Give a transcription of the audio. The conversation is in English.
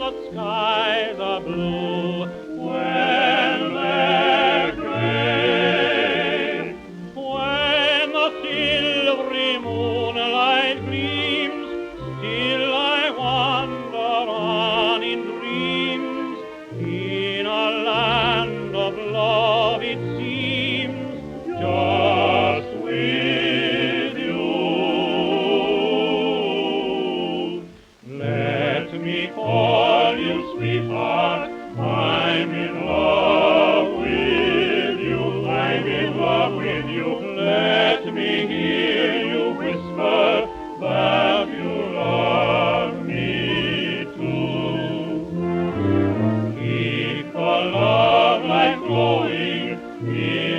the skies are blue, when they're gray, when the silvery moonlight gleams, still I wander on in dreams, in a land of love it seems, just with you. Let me call you sweetheart, I'm in love with you, I'm in love with you. Let me hear you whisper that you love me too. Keep the love light glowing in